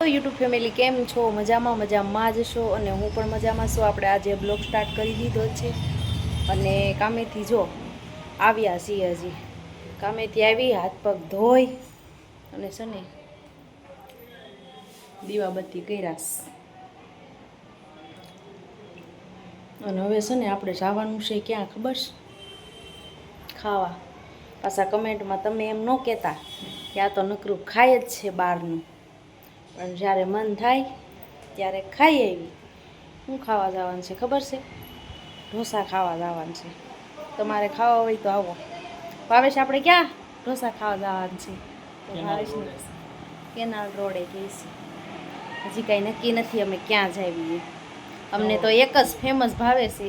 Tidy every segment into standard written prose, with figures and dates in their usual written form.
YouTube family કેમ છો? મજામાં જ છો અને હું પણ મજામાં છું. આપણે આજે બ્લોગ સ્ટાર્ટ કરી દીધો છે અને કામેથી જો આવ્યા છીએ. હજી કામેથી આવી હાથ પગ ધોઈ અને છે ને દીવાબત્તી કર્યા અને હવે છે ને આપણે જવાનું છે ક્યાં ખબર છે? ખાવા. પાછા કમેન્ટમાં તમે એમ ન કહેતા કે આ તો નકરું ખાય જ છે બહારનું, પણ જ્યારે મન થાય ત્યારે ખાઈ આવી. શું ખાવા જવાનું છે ખબર છે? ઢોસા ખાવા જવાનું છે. તમારે ખાવા હોય તો આવો. ભાવેશ આપણે ક્યાં ઢોસા ખાવા જવાનું છે? તો ભાવેશને કેનાલ રોડે કહીશું. હજી કાંઈ નક્કી નથી અમે ક્યાં જઈએ. અમને તો એક જ ફેમસ ભાવે છે,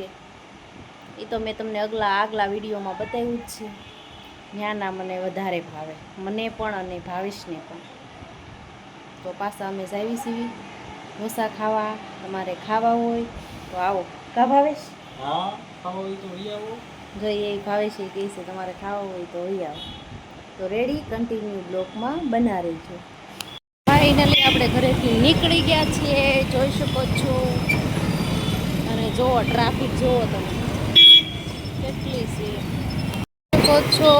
એ તો મેં તમને આગલા વિડીયોમાં બતાવ્યું જ છે. ત્યાંના મને વધારે ભાવે, મને પણ અને ભાવેશને પણ. તો પાછા અમે જાવી છીએ ઢોસા ખાવા. તમારે ખાવા હોય તો આવો. કા ભાવેશ? હા, ખાવા હોય તો લઈ આવો. જોઈએ એ ભાવેશ એ કહે છે તમારે ખાવા હોય તો લઈ આવો. તો રેડી, કન્ટિન્યુ બ્લોકમાં બના રહેજો. ફાઇનલી આપણે ઘરેથી નીકળી ગયા છીએ, જોઈ શકો છો. અને જુઓ ટ્રાફિક જુઓ તમે કેટલી છે શકો છો.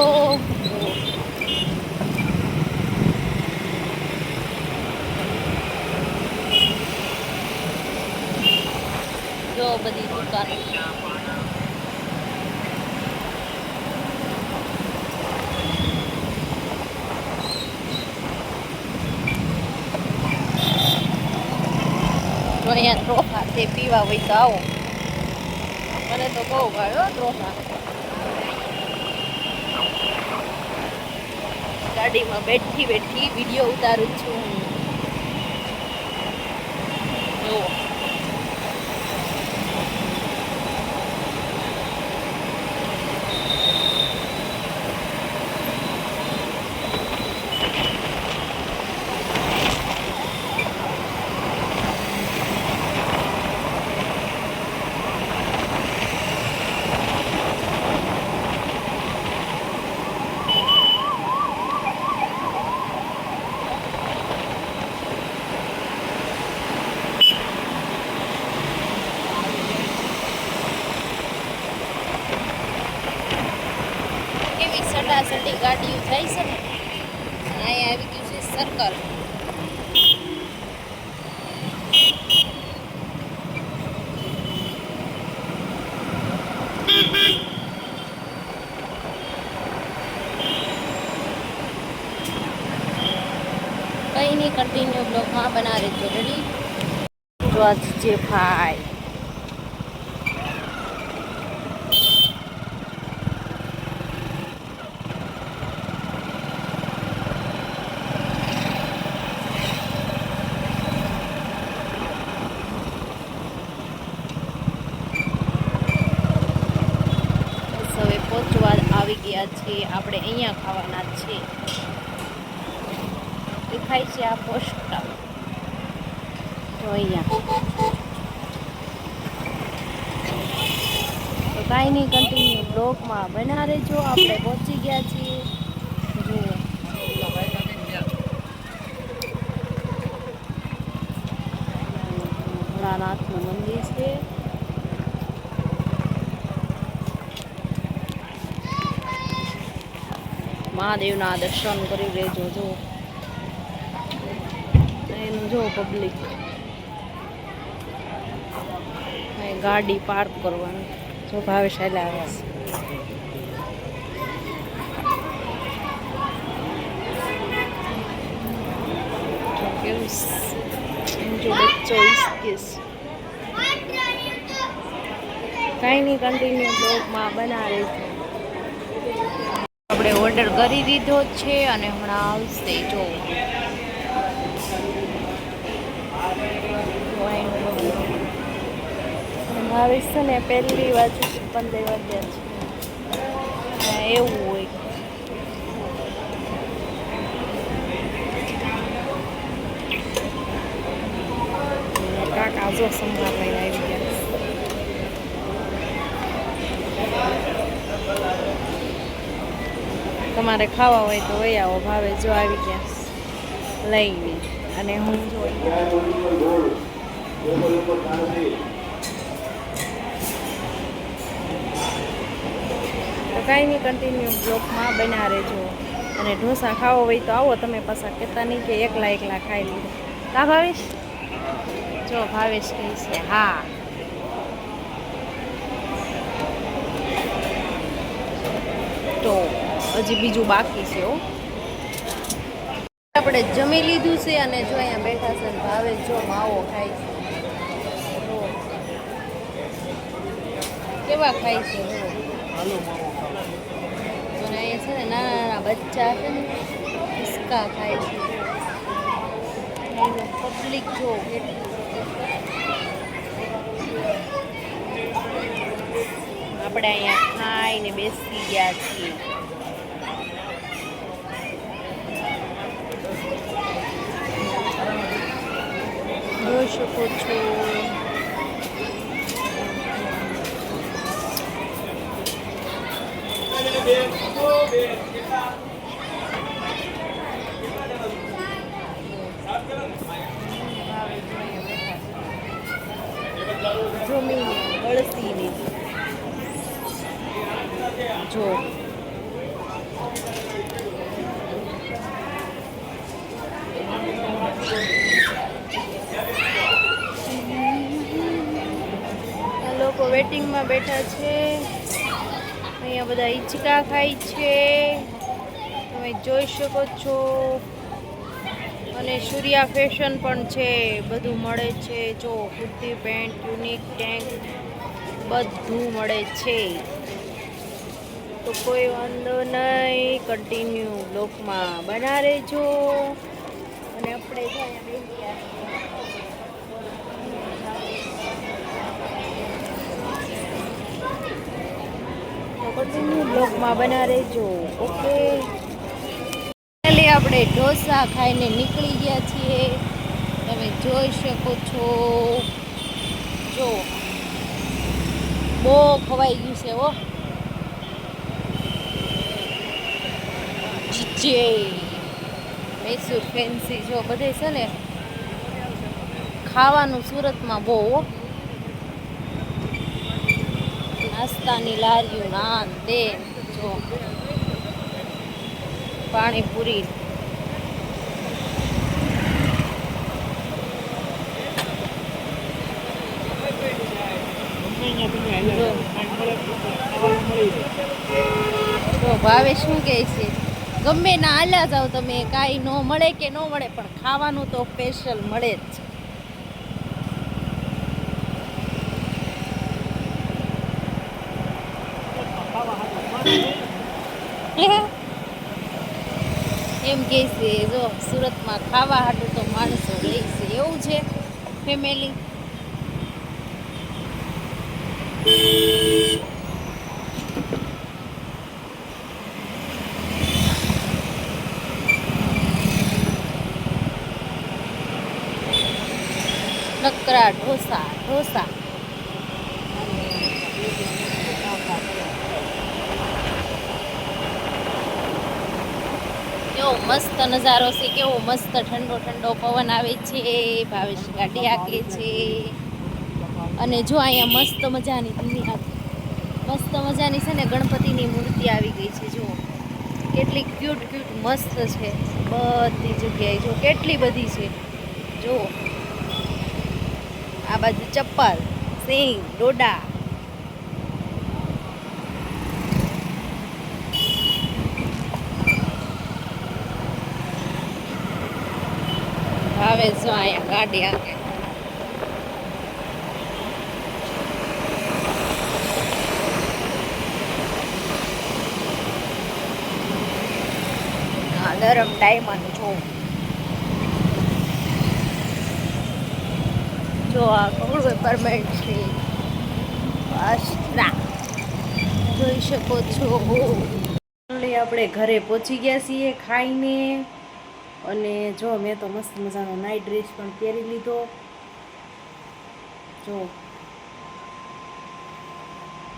જો બધી દુકાનો. જો અહીંયા ટ્રોફા છે, પીવા હોય તો આવો. મને તો બહુ ભાવ્યો ટ્રોફા. ગાડીમાં બેઠી વિડીયો ઉતારું છું. જુઓ સટાસટી ગાડીઓ જાય છે ને. અહીંયા આવી ગયું છે સર્કલ. કઈ નહીં, કન્ટિન્યુ બ્લોગમાં બના રહેજો. રેડી? જો આ જે ભાઈ હવે પહોંચવા આવી ગયા છીએ. આપણે અહીંયા ખાવાના છે. દેખાય છે આ પોસ્ટર. જો અહીંયા તો કાંઈ નહીં, કન્ટિન્યુ બ્લોગમાં બના રહેજો. આપણે પહોંચી ગયા છીએ. જુઓ ભોળાનાથનું મંદિર છે. મહાદેવના દર્શન કરી લેજો. જો એનું જો પબ્લિક ગાડી પાર્ક કરવાની. જો ભાવેશ હાલ્યા આવે છે. કેવું જો બચ્ચો ઇસકીસ. કાંઈ નહીં, કન્ટિન્યુ બ્લોગમાં બના રહેજો. આપણે ઓર્ડર કરી દીધો છે અને હમણાં આવશે. જો ભાવેશ છે ને પહેલી બાજુ 15 વાગ્યા છે એવું હોય. કાકા જો સંભાર લઈને આવી ગયા. તમારે ખાવા હોય તો વહી આવો. ભાવે જો આવી ગયા લઈને. અને હું જો અહીંયા તો કાંઈ નહીં, કન્ટિન્યુ બ્લોકમાં બના રહેજો. અને ઢોસા ખાવો હોય તો આવો તમે, પાછા કહેતા નહીં કે એકલા એકલા ખાઈ લીધું. કા ભાવેશ? જો ભાવેશ કહે છે હા. તો હજી બીજું બાકી છે હો. આપણે જમી લીધું છે અને જો અહીંયા બેઠા છે ને ભાવેશ જો માવો ખાય છે. જો કેવા ખાય છે જો. હાલો માવો ખાઓ. અને અહીંયા છે ને નાના નાના બચ્ચા છે ને હિસકા ખાય છે. પબ્લિક જો આપણે અહીંયા ખાઈને બેસી ગયા છીએ. જોઈ શકો છો. જમીને બળસીને જો લોકો વેટિંગમાં બેઠા છે. અહીંયા બધા હિંચકા ખાય છે, તમે જોઈ શકો છો. અને સૂર્યા ફેશન પણ છે, બધું મળે છે. જો કુર્તી પેન્ટ, યુનિક ટેન્ક બધું મળે છે. તો કોઈ વાંધો નહીં, કન્ટિન્યુ બ્લોકમાં બના રહેજો. અને આપણે કન્ટિન્યુ બ્લોકમાં બના રહેજો. ઓકે, આપણે ઢોસા ખાઈને નીકળી ગયા છીએ, તમે જોઈ શકો છો. જો બહુ ખવાઈ ગયું છે હો. જે મૈસૂર ફેન્સી જો બધે છે ને ખાવાનું સુરતમાં બહુ હો. નાસ્તાની લારીઓ નાન તે જો પાણીપુરી તો ભાવે શું કહે છે, ગમે ના હાલ્યા જાવ તમે, કાંઈ ન મળે કે ન મળે પણ ખાવાનું તો સ્પેશિયલ મળે જ. એમ કે છે જો સુરતમાં ખાવા હાટું તો માણસો લે છે, એવું છે ફેમિલી. નકરા ઢોસા ઢોસા કેવો મસ્ત નજારો છે, કેવો મસ્ત ઠંડો ઠંડો પવન આવે છે. ભાવેશ ગાડી હાકે છે. અને જો અહીંયા મસ્ત મજાની દુનિયા, મસ્ત મજાની છે ને ગણપતિની મૂર્તિ આવી ગઈ છે. જો કેટલી ક્યુટ ક્યુટ મસ્ત છે બધી જગ્યાએ. જો કેટલી બધી છે. જો આ બાજુ ચપ્પલ, સિંગ, ડોડા. હવે જો અહીંયા ગાડી આવે. નરમ ડાયમંડ જો આ કરોડ પેપરમેન્ટ છે. ના જોઈ શકો છો. આપણે ઘરે પહોંચી ગયા છીએ ખાઈને. અને જો મેં તો મસ્ત મજાનો નાઇટ ડ્રેસ પણ પહેરી લીધો. જો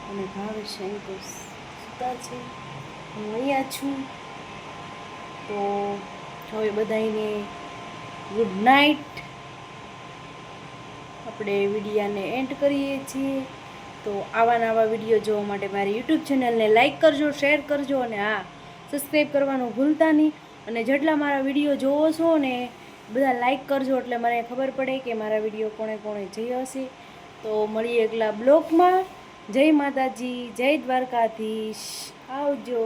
અને ભાવેશ અહીં તો સુતા છે, હું અહીંયા છું. તો હવે બધાને ગુડ નાઇટ. આપણે વિડીયાને એન્ડ કરીએ છીએ. તો આવા નવા વિડીયો જોવા માટે મારી યુટ્યુબ ચેનલને લાઇક કરજો, શેર કરજો અને હા, સબસ્ક્રાઈબ કરવાનું ભૂલતા નહીં. અને જેટલા મારા વિડીયો જોવો છો ને બધા લાઇક કરજો એટલે મને ખબર પડે કે મારા વિડીયો કોણે કોણે જોઈ હશે. તો મળીએ એકલા બ્લોગમાં. જય માતાજી, જય દ્વારકાધીશ, આવજો.